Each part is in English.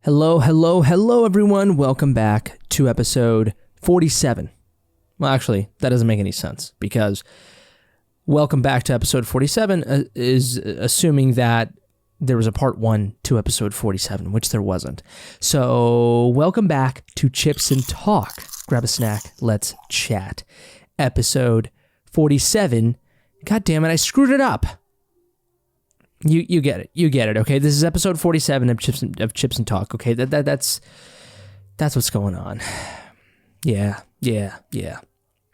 Hello, everyone. Welcome back to episode 47. Well, actually, that doesn't make any sense because welcome back to episode 47 is assuming that there was a part 1 to episode 47, which there wasn't. So, welcome back to Chips and Talk. Grab a snack, let's chat. Episode 47. God damn it, I screwed it up. You get it, okay? This is episode 47 of Chips and Talk, okay? That's what's going on. Yeah.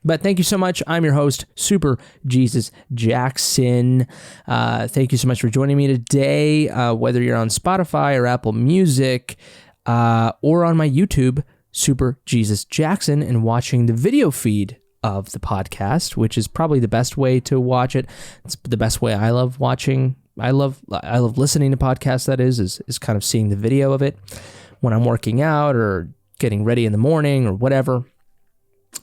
But thank you so much. I'm your host, superjesusjackson. Thank you so much for joining me today, whether you're on Spotify or Apple Music, or on my YouTube, superjesusjackson, and watching the video feed of the podcast, which is probably the best way to watch it. It's the best way I love watching. I love listening to podcasts, that is kind of seeing the video of it when I'm working out or getting ready in the morning or whatever.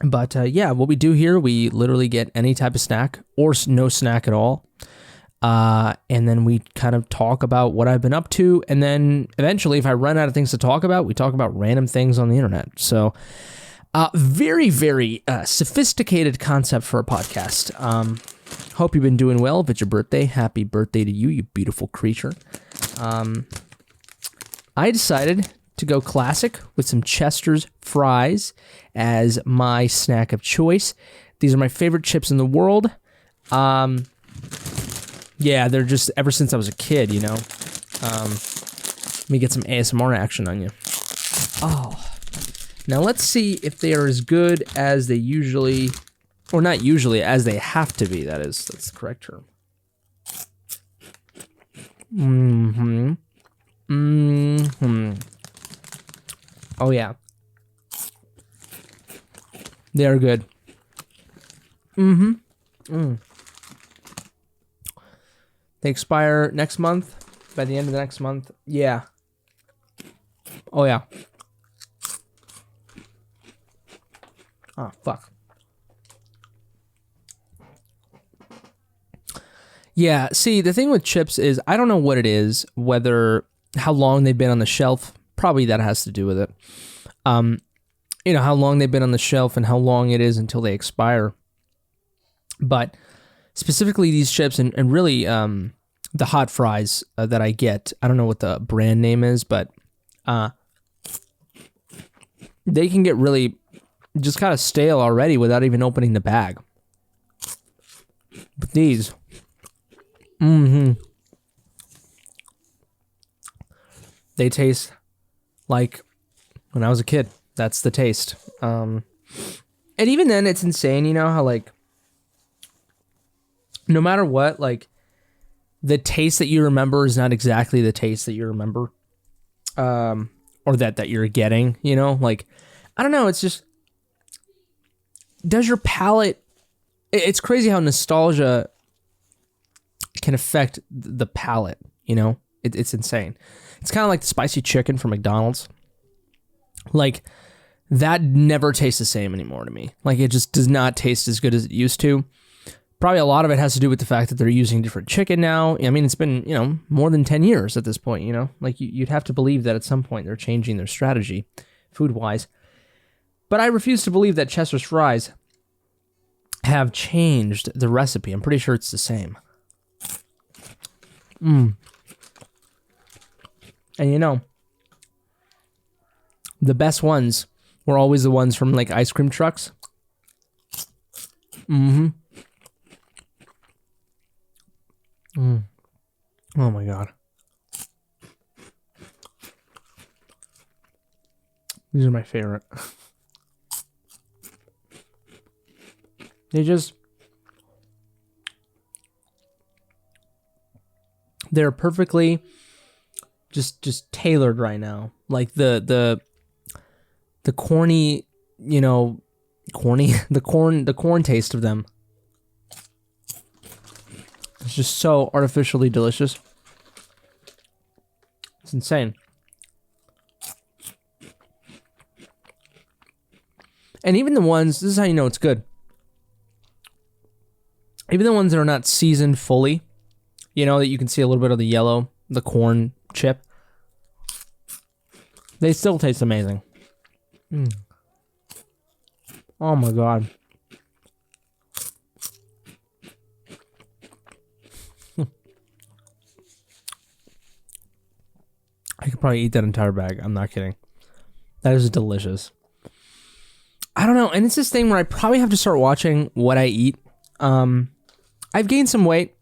But yeah, what we do here, we literally get any type of snack or no snack at all. And then we kind of talk about what I've been up to. And then eventually, if I run out of things to talk about, we talk about random things on the internet. So very, very sophisticated concept for a podcast. Hope you've been doing well. If it's your birthday, happy birthday to you, you beautiful creature. I decided to go classic with some Chester's fries as my snack of choice. These are my favorite chips in the world. Yeah, they're just ever since I was a kid, you know. Let me get some ASMR action on you. Oh. Now let's see if they are as good as they usually... Or not usually, as they have to be, that's the correct term. Oh, yeah. They are good. They expire next month, by the end of the next month. Yeah. Oh, yeah. Oh, fuck. Yeah, see, the thing with chips is, I don't know what it is, how long they've been on the shelf. Probably that has to do with it. You know, how long they've been on the shelf and how long it is until they expire. But specifically these chips and really the hot fries that I get, I don't know what the brand name is, but they can get really just kind of stale already without even opening the bag. But these... They taste like when I was a kid. That's the taste. And even then, it's insane, you know, how, like, no matter what, like, the taste that you remember is not exactly the taste that you remember. Or that you're getting, you know? Like, I don't know, it's just... Does your palate... It's crazy how nostalgia... can affect the palate, you know? It's insane. It's kind of like the spicy chicken from McDonald's. Like, that never tastes the same anymore to me. Like, it just does not taste as good as it used to. Probably a lot of it has to do with the fact that they're using different chicken now. I mean, it's been, you know, more than 10 years at this point, you know? Like, you'd have to believe that at some point they're changing their strategy, food-wise. But I refuse to believe that Chester's fries have changed the recipe. I'm pretty sure it's the same. And you know, the best ones were always the ones from, like, ice cream trucks. Oh my god. These are my favorite. They're perfectly just tailored right now. Like the corny, you know, the corn taste of them. It's just so artificially delicious. It's insane. And even the ones, this is how you know it's good. Even the ones that are not seasoned fully, you know, that you can see a little bit of the yellow, the corn chip. They still taste amazing. Oh my God. I could probably eat that entire bag. I'm not kidding. That is delicious. I don't know. And it's this thing where I probably have to start watching what I eat. I've gained some weight.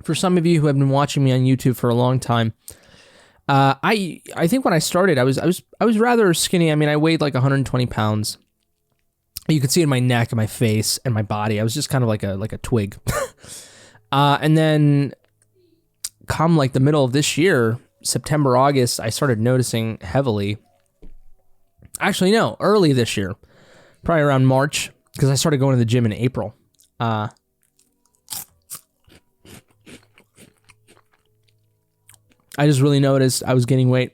For some of you who have been watching me on YouTube for a long time, I think when I started, I was rather skinny. I mean, I weighed like 120 pounds. You could see it in my neck and my face and my body. I was just kind of like a twig. And then come like the middle of this year, September, August, I started noticing heavily. Actually, no, early this year, probably around March, because I started going to the gym in April. I just really noticed I was gaining weight.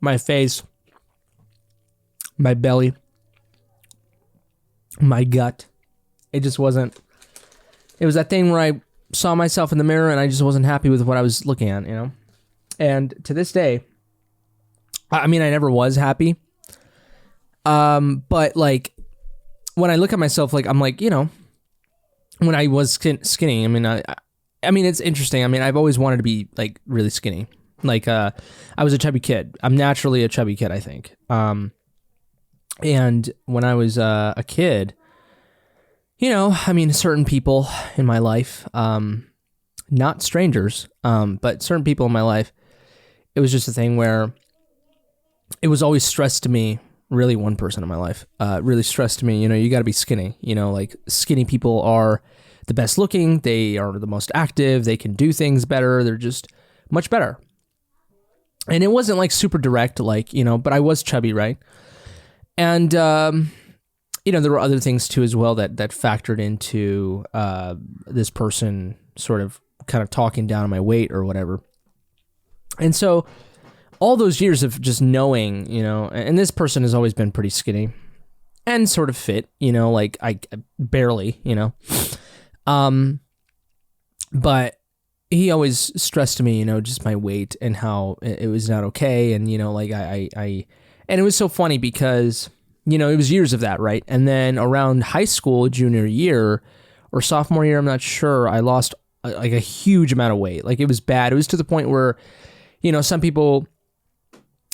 My face, my belly, my gut. It just wasn't. It was that thing where I saw myself in the mirror and I just wasn't happy with what I was looking at, you know? And to this day, I mean, I never was happy. But like, when I look at myself, like, I'm like, you know, when I was skinny, I mean, it's interesting. I mean, I've always wanted to be like really skinny. Like, I was a chubby kid. I'm naturally a chubby kid, I think. And when I was a kid, you know, I mean, certain people in my life, not strangers, but certain people in my life, it was just a thing where it was always stressed to me, really one person in my life, really stressed to me, you know, you got to be skinny, you know, like skinny people are the best looking, they are the most active, they can do things better, they're just much better. And it wasn't like super direct, like, you know, but I was chubby, right? And, you know, there were other things too as well that factored into this person sort of kind of talking down on my weight or whatever. And so all those years of just knowing, you know, and this person has always been pretty skinny and sort of fit, you know, like I barely, you know. But he always stressed to me, you know, just my weight and how it was not okay. And, you know, like and it was so funny because, you know, it was years of that, right? And then around high school, junior year or sophomore year, I'm not sure, I lost like a huge amount of weight. Like it was bad. It was to the point where, you know, some people,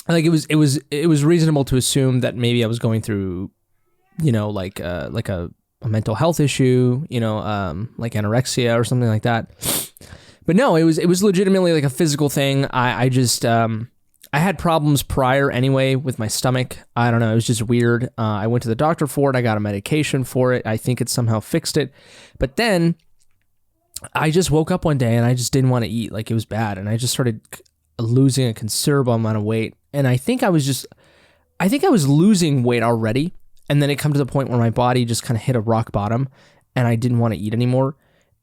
like it was reasonable to assume that maybe I was going through, you know, like a mental health issue, you know, like anorexia or something like that. But no, it was legitimately like a physical thing. I just I had problems prior anyway with my stomach. I don't know. It was just weird. I went to the doctor for it. I got a medication for it. I think it somehow fixed it. But then I just woke up one day and I just didn't want to eat. Like it was bad. And I just started losing a considerable amount of weight. And I think I was losing weight already. And then it come to the point where my body just kind of hit a rock bottom and I didn't want to eat anymore.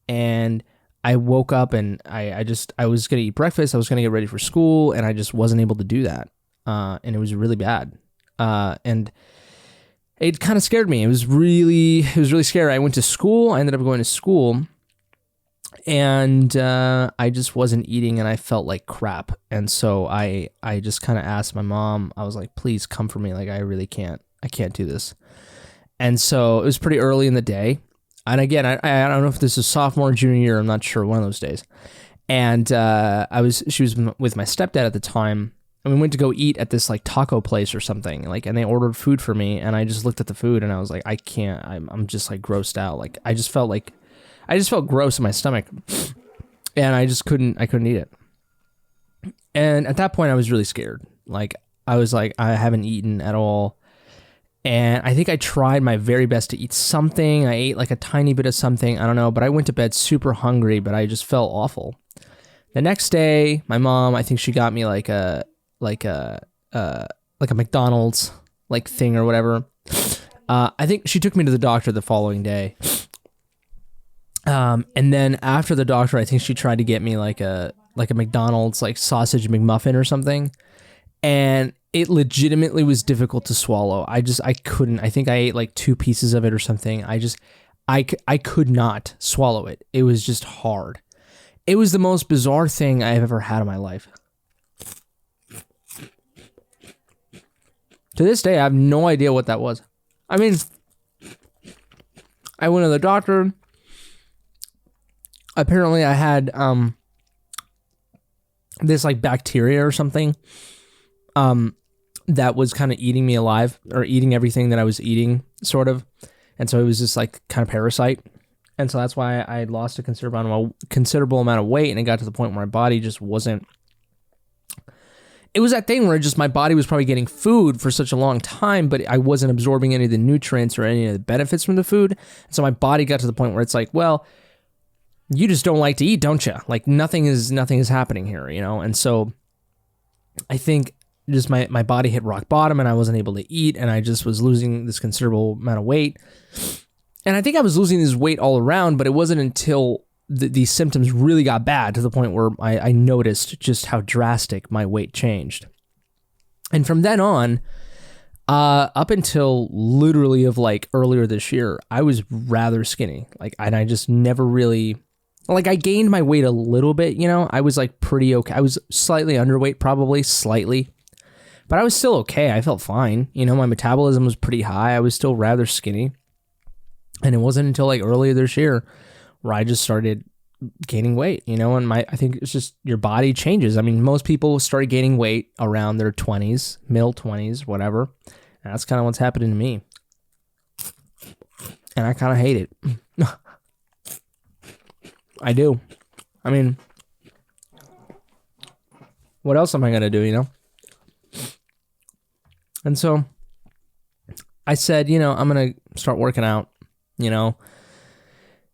And I woke up and I was going to eat breakfast. I was going to get ready for school and I just wasn't able to do that. And it was really bad. And it kind of scared me. It was really scary. I went to school. I ended up going to school and I just wasn't eating and I felt like crap. And so I just kind of asked my mom, I was like, please come for me. Like, I can't do this. And so it was pretty early in the day. And again, I don't know if this is sophomore or junior year. I'm not sure. One of those days. And she was with my stepdad at the time. And we went to go eat at this like taco place or something. Like, and they ordered food for me. And I just looked at the food and I was like, I can't. I'm just like grossed out. Like I just felt gross in my stomach. And I couldn't eat it. And at that point, I was really scared. Like I was like, I haven't eaten at all. And I think I tried my very best to eat something. I ate like a tiny bit of something. I don't know, but I went to bed super hungry, but I just felt awful. The next day, my mom, I think she got me like a McDonald's like thing or whatever. I think she took me to the doctor the following day. And then after the doctor, I think she tried to get me like a McDonald's like sausage McMuffin or something. And it legitimately was difficult to swallow. I couldn't. I think I ate like 2 pieces of it or something. I could not swallow it. It was just hard. It was the most bizarre thing I've ever had in my life. To this day, I have no idea what that was. I mean, I went to the doctor. Apparently, I had this like bacteria or something that was kind of eating me alive, or eating everything that I was eating, sort of. And so it was just like kind of parasite. And so that's why I lost a considerable amount of weight, and it got to the point where my body just wasn't. It was that thing where just my body was probably getting food for such a long time, but I wasn't absorbing any of the nutrients or any of the benefits from the food. And so my body got to the point where it's like, well, you just don't like to eat, don't you? Like nothing is happening here, you know? And so I think just my body hit rock bottom, and I wasn't able to eat, and I just was losing this considerable amount of weight. And I think I was losing this weight all around, but it wasn't until these symptoms really got bad to the point where I noticed just how drastic my weight changed. And from then on, up until literally of like earlier this year, I was rather skinny. Like, and I just never really, like, I gained my weight a little bit, you know, I was like pretty okay. I was slightly underweight, probably slightly, but I was still okay. I felt fine. You know, my metabolism was pretty high. I was still rather skinny. And it wasn't until like earlier this year where I just started gaining weight, you know, and I think it's just your body changes. I mean, most people start gaining weight around their 20s, middle 20s, whatever. And that's kind of what's happening to me. And I kind of hate it. I do. I mean, what else am I going to do, you know? And so I said, you know, I'm going to start working out, you know.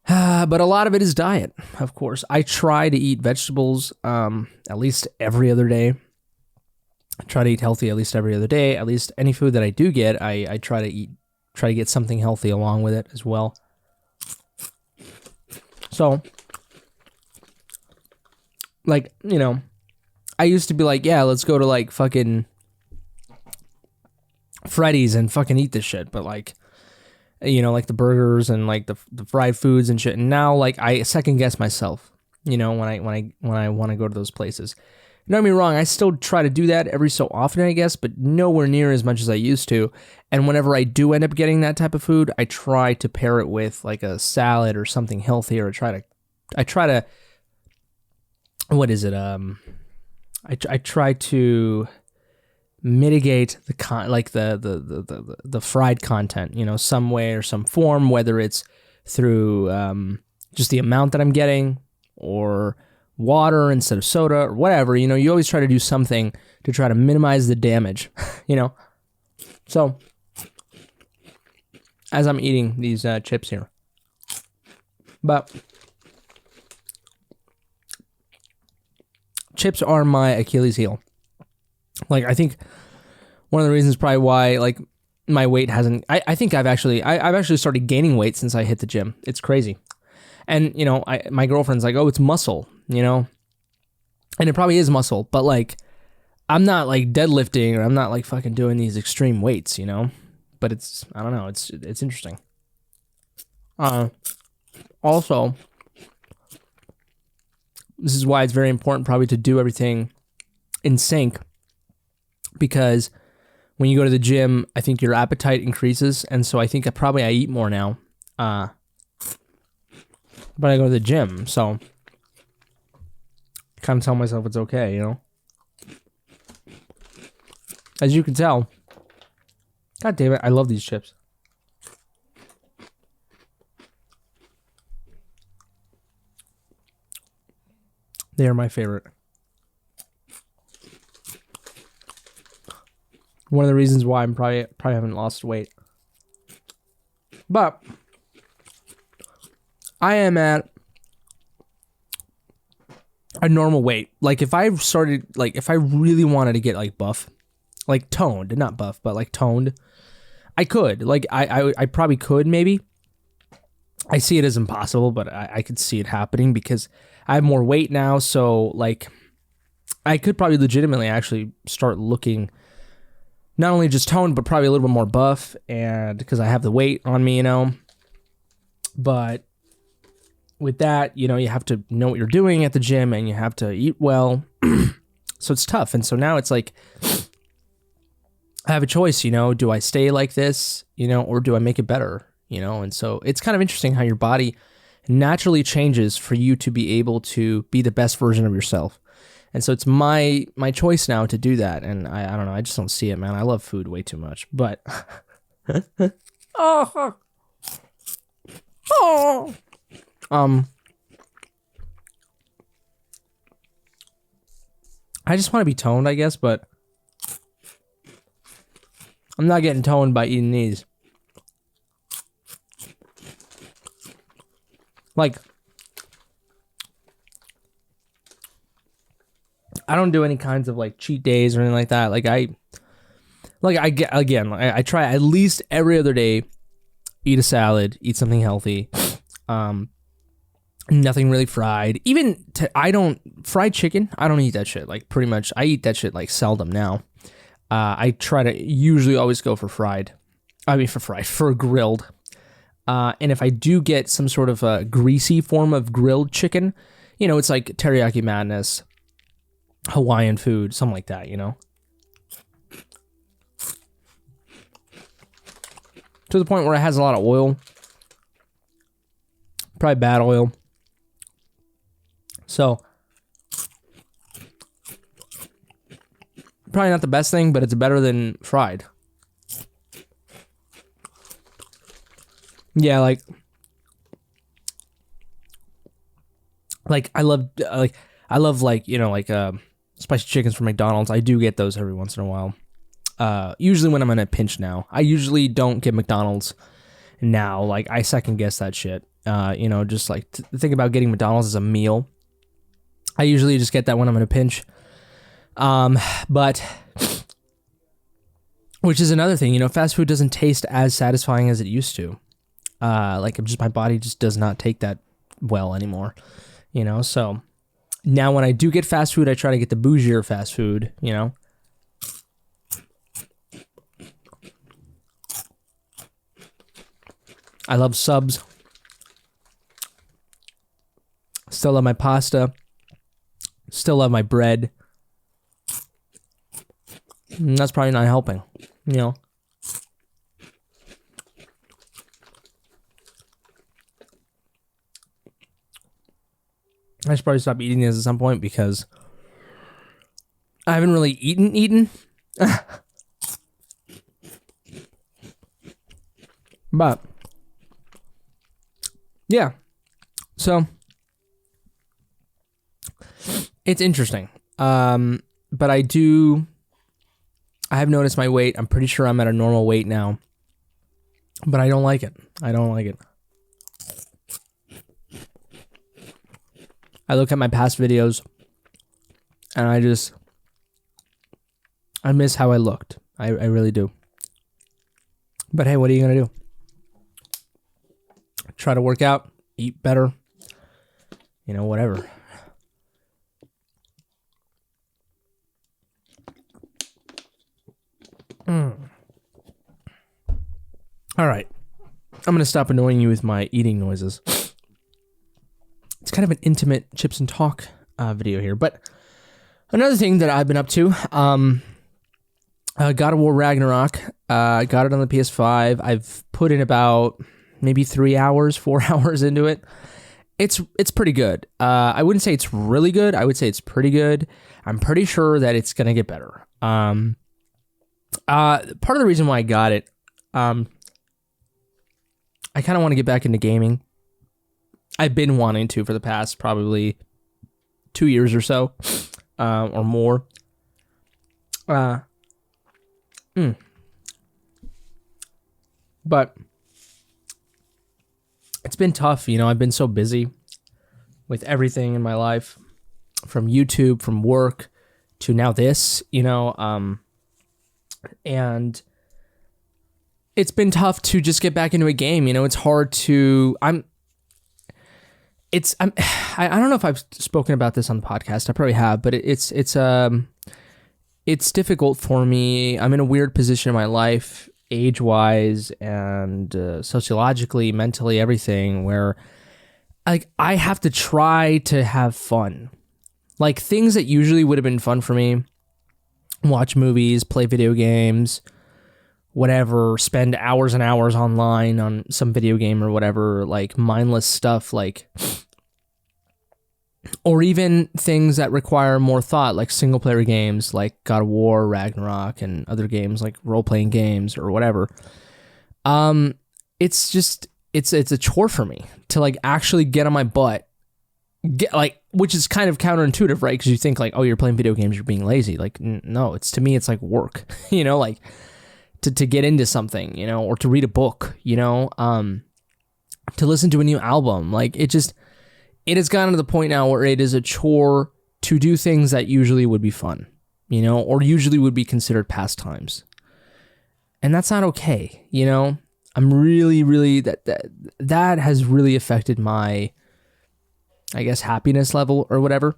But a lot of it is diet, of course. I try to eat vegetables at least every other day. I try to eat healthy at least every other day. At least any food that I do get, I try to get something healthy along with it as well. So, like, you know, I used to be like, yeah, let's go to like fucking Freddy's and fucking eat this shit. But like, you know, like the burgers and like the fried foods and shit. And now, like, I second guess myself, you know, when I want to go to those places. Don't get me wrong, I still try to do that every so often, I guess, but nowhere near as much as I used to. And whenever I do end up getting that type of food, I try to pair it with like a salad or something healthy, or I try to, what is it? I try to mitigate the fried content, you know, some way or some form, whether it's through just the amount that I'm getting, or water instead of soda, or whatever. You know, you always try to do something to try to minimize the damage, you know. So as I'm eating these chips here, but chips are my Achilles heel. Like, I think one of the reasons probably why, like, my weight hasn't, I think I've actually started gaining weight since I hit the gym. It's crazy. And, you know, my girlfriend's like, oh, it's muscle, you know, and it probably is muscle, but like, I'm not like deadlifting, or I'm not like fucking doing these extreme weights, you know, but it's, I don't know, it's interesting. Also, this is why it's very important probably to do everything in sync, because when you go to the gym, I think your appetite increases, and so I think I eat more now, but I go to the gym, so I kind of tell myself it's okay, you know? As you can tell, God damn it, I love these chips. They are my favorite. One of the reasons why I'm probably haven't lost weight. But I am at a normal weight. Like, if I really wanted to get like buff, like toned, not buff, but like toned, I could. Like, I probably could, maybe. I see it as impossible, but I could see it happening because I have more weight now. So like, I could probably legitimately actually start looking not only just toned, but probably a little bit more buff, and because I have the weight on me, you know. But with that, you know, you have to know what you're doing at the gym, and you have to eat well. So it's tough. And so now it's like, I have a choice, do I stay like this, or do I make it better, And so it's kind of interesting how your body naturally changes for you to be able to be the best version of yourself. And so it's my choice now to do that. And I don't know, I just don't see it, man. I love food way too much, but oh. I just want to be toned, I guess, but I'm not getting toned by eating these. Like, I don't do any kinds of like cheat days or anything like that. I try at least every other day, eat a salad, eat something healthy. Nothing really fried. Fried chicken, I don't eat that shit. Like, pretty much, I eat that shit like seldom now. I try to usually always go for grilled. And if I do get some sort of a greasy form of grilled chicken, it's like teriyaki madness, Hawaiian food, something like that, To the point where it has a lot of oil. Probably bad oil. So, probably not the best thing, but it's better than fried. Yeah, like I love spicy chickens from McDonald's. I do get those every once in a while. Usually when I'm in a pinch now. I usually don't get McDonald's now. Like, I second guess that shit. Just like think about getting McDonald's as a meal. I usually just get that when I'm in a pinch. But which is another thing, fast food doesn't taste as satisfying as it used to. My body just does not take that well anymore, so now when I do get fast food, I try to get the bougier fast food, I love subs. Still love my pasta. Still love my bread. And that's probably not helping, I should probably stop eating this at some point because I haven't really eaten. But yeah, so it's interesting. But I have noticed my weight. I'm pretty sure I'm at a normal weight now, but I don't like it. I look at my past videos and I miss how I looked. I really do. But hey, what are you going to do? Try to work out, eat better, whatever. All right. I'm going to stop annoying you with my eating noises. It's kind of an intimate chips and talk video here. But another thing that I've been up to, God of War Ragnarok, got it on the PS5. I've put in about maybe 4 hours into it. It's pretty good. I wouldn't say it's really good. I would say it's pretty good. I'm pretty sure that it's going to get better. Part of the reason why I got it, I kind of want to get back into gaming. I've been wanting to for the past probably 2 years or so, or more. But it's been tough, I've been so busy with everything in my life, from YouTube, from work, to now this, and it's been tough to just get back into a game. It's hard to, I don't know if I've spoken about this on the podcast. I probably have, but it's difficult for me. I'm in a weird position in my life, age-wise and sociologically, mentally, everything, where like I have to try to have fun. Like, things that usually would have been fun for me, watch movies, play video games, whatever, spend hours and hours online on some video game or whatever, like mindless stuff, like, or even things that require more thought, like single player games like God of War, Ragnarok, and other games like role-playing games or whatever. It's just, it's a chore for me to like actually get on my butt, get like, which is kind of counterintuitive, right? Because you think like, oh, you're playing video games, you're being lazy. Like, no, it's, to me, it's like work, you know, like to get into something, you know, or to read a book, you know, to listen to a new album. Like it has gotten to the point now where it is a chore to do things that usually would be fun, you know, or usually would be considered pastimes. And that's not okay, you know. I'm really, that has really affected my, I guess, happiness level or whatever.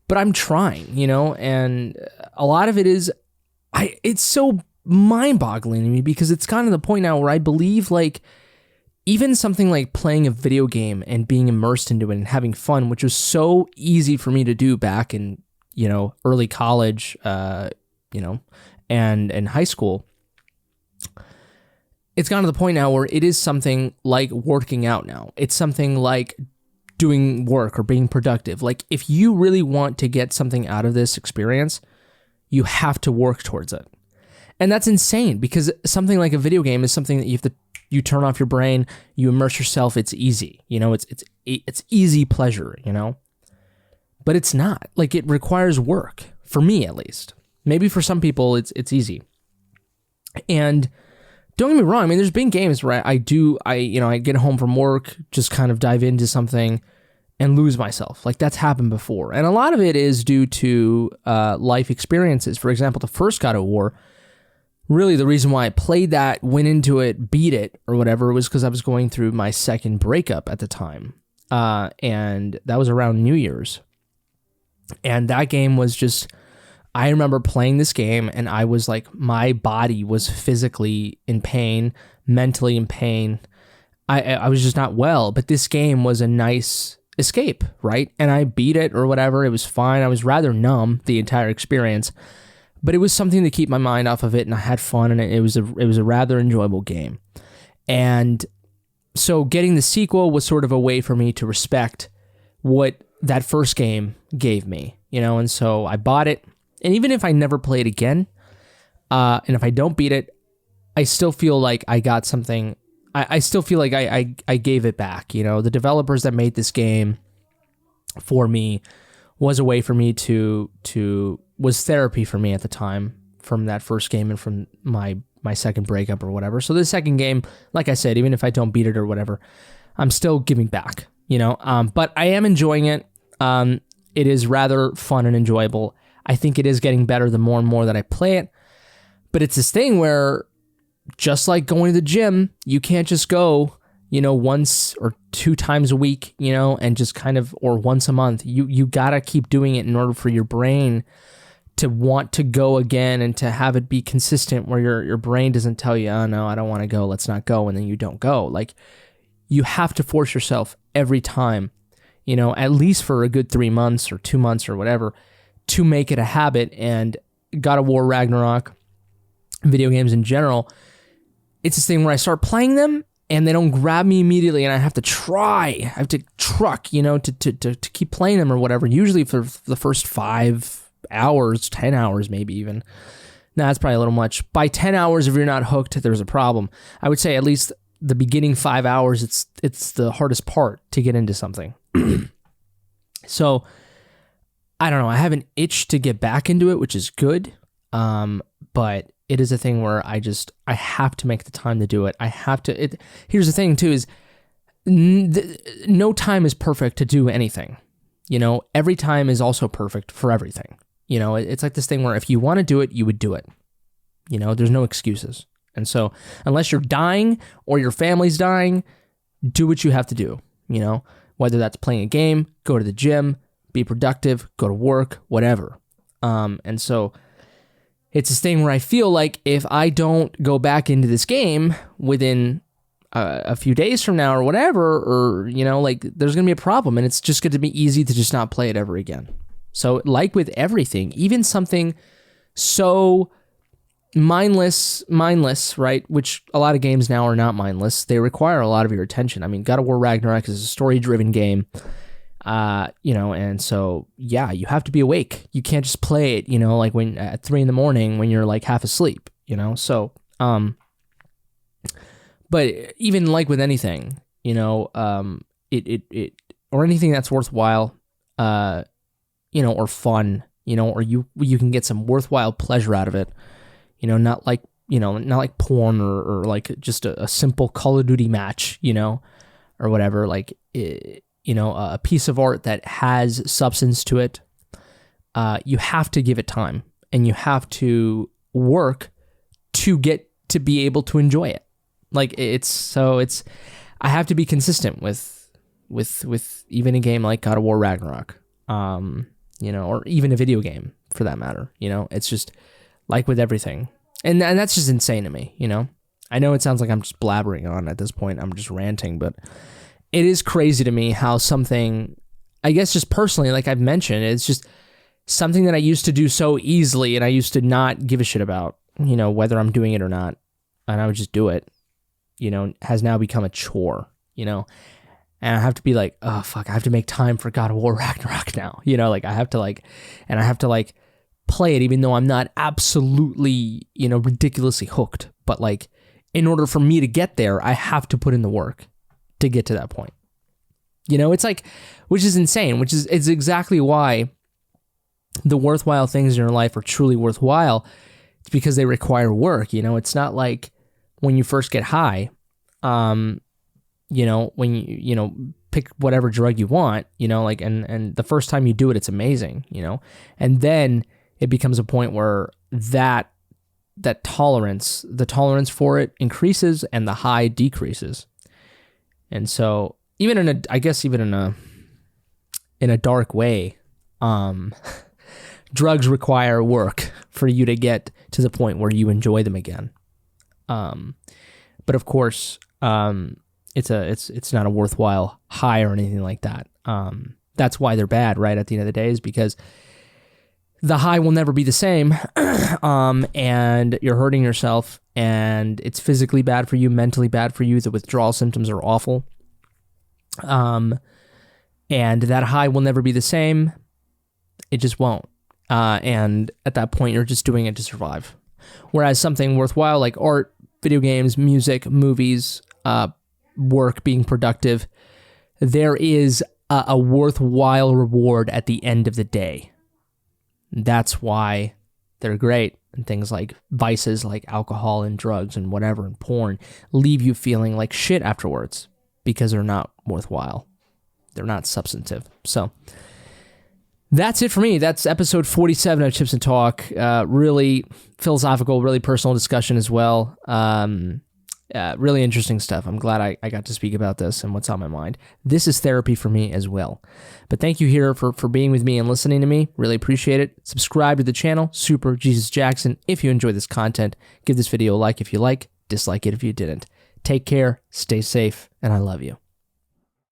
But I'm trying, you know, and a lot of it is, it's so mind-boggling to me because it's gotten to the point now where I believe like even something like playing a video game and being immersed into it and having fun, which was so easy for me to do back in, you know, early college, you know, and high school. It's gotten to the point now where it is something like working out now. It's something like doing work or being productive. Like if you really want to get something out of this experience, you have to work towards it. And that's insane because something like a video game is something that you turn off your brain, you immerse yourself, it's easy. You know, it's easy pleasure, you know? But it's not. Like it requires work, for me at least. Maybe for some people it's easy. And don't get me wrong, I mean, there's been games where I get home from work, just kind of dive into something and lose myself. Like that's happened before. And a lot of it is due to life experiences. For example, the first God of War, really the reason why I played that, went into it, beat it or whatever, was because I was going through my second breakup at the time. And that was around New Year's. And that game was just, I remember playing this game and I was like, my body was physically in pain, mentally in pain. I was just not well, but this game was a nice escape, right? And I beat it or whatever. It was fine. I was rather numb the entire experience, but it was something to keep my mind off of it, and I had fun, and it was a rather enjoyable game. And so getting the sequel was sort of a way for me to respect what that first game gave me, you know. And so I bought it, and even if I never play it again, and if I don't beat it, I still feel like I got something. I still feel like I gave it back, you know. The developers that made this game for me was a way for me was therapy for me at the time from that first game and from my second breakup or whatever. So the second game, like I said, even if I don't beat it or whatever, I'm still giving back, you know. But I am enjoying it. It is rather fun and enjoyable. I think it is getting better the more and more that I play it. But it's this thing where, just like going to the gym, you can't just go, you know, once or 2 times a week, you know, and just kind of, or once a month. You gotta keep doing it in order for your brain to want to go again and to have it be consistent, where your brain doesn't tell you, oh no, I don't want to go, let's not go, and then you don't go. Like, you have to force yourself every time, you know, at least for a good 3 months or 2 months or whatever, to make it a habit. And God of War, Ragnarok, video games in general, it's this thing where I start playing them and they don't grab me immediately, and I have to truck, you know, to keep playing them or whatever, usually for the first 5 hours, 10 hours, maybe even. Nah, that's probably a little much. By 10 hours, if you're not hooked, there's a problem. I would say at least the beginning 5 hours, it's the hardest part to get into something. So, I don't know. I have an itch to get back into it, which is good. But it is a thing where I have to make the time to do it. Here's the thing too, is no time is perfect to do anything. You know, every time is also perfect for everything. You know, it's like this thing where if you want to do it, you would do it. You know, there's no excuses. And so unless you're dying or your family's dying, do what you have to do. You know, whether that's playing a game, go to the gym, be productive, go to work, whatever. And so it's this thing where I feel like if I don't go back into this game within a few days from now or whatever, or, you know, like, there's going to be a problem, and it's just going to be easy to just not play it ever again. So like with everything, even something so mindless, right? Which a lot of games now are not mindless. They require a lot of your attention. I mean, God of War Ragnarok is a story-driven game, and so, yeah, you have to be awake. You can't just play it, like when at 3 a.m. when you're like half asleep, so, but even like with anything, it or anything that's worthwhile, or fun, or you can get some worthwhile pleasure out of it, not like porn or like just a simple Call of Duty match, or whatever, like, a piece of art that has substance to it. You have to give it time, and you have to work to get to be able to enjoy it. Like I have to be consistent with even a game like God of War Ragnarok, or even a video game for that matter. It's just like with everything, and that's just insane to me. I know it sounds like I'm just blabbering on at this point. I'm just ranting, but it is crazy to me how something, I guess just personally, like I've mentioned, it's just something that I used to do so easily, and I used to not give a shit about, whether I'm doing it or not, and I would just do it, has now become a chore, and I have to be like, oh fuck, I have to make time for God of War Ragnarok now, like I have to play it, even though I'm not absolutely, ridiculously hooked, but like, in order for me to get there, I have to put in the work to get to that point. It's like, which is insane, it's exactly why the worthwhile things in your life are truly worthwhile. It's because they require work. It's not like when you first get high, when you, pick whatever drug you want, like, and the first time you do it, it's amazing, and then it becomes a point where the tolerance for it increases and the high decreases. And so even in a dark way, drugs require work for you to get to the point where you enjoy them again. But of course, it's not a worthwhile high or anything like that. That's why they're bad, right? At the end of the day, is because the high will never be the same, and you're hurting yourself, and it's physically bad for you, mentally bad for you. The withdrawal symptoms are awful. And that high will never be the same. It just won't. And at that point, you're just doing it to survive. Whereas something worthwhile like art, video games, music, movies, work, being productive, there is a worthwhile reward at the end of the day. That's why they're great. And things like vices like alcohol and drugs and whatever and porn leave you feeling like shit afterwards because they're not worthwhile. They're not substantive. So that's it for me. That's episode 47 of Chips and Talk. Really philosophical, really personal discussion as well. Really interesting stuff. I'm glad I got to speak about this and what's on my mind. This is therapy for me as well. But thank you here for being with me and listening to me. Really appreciate it. Subscribe to the channel, Super Jesus Jackson, if you enjoy this content. Give this video a like if you like, dislike it if you didn't. Take care, stay safe, and I love you.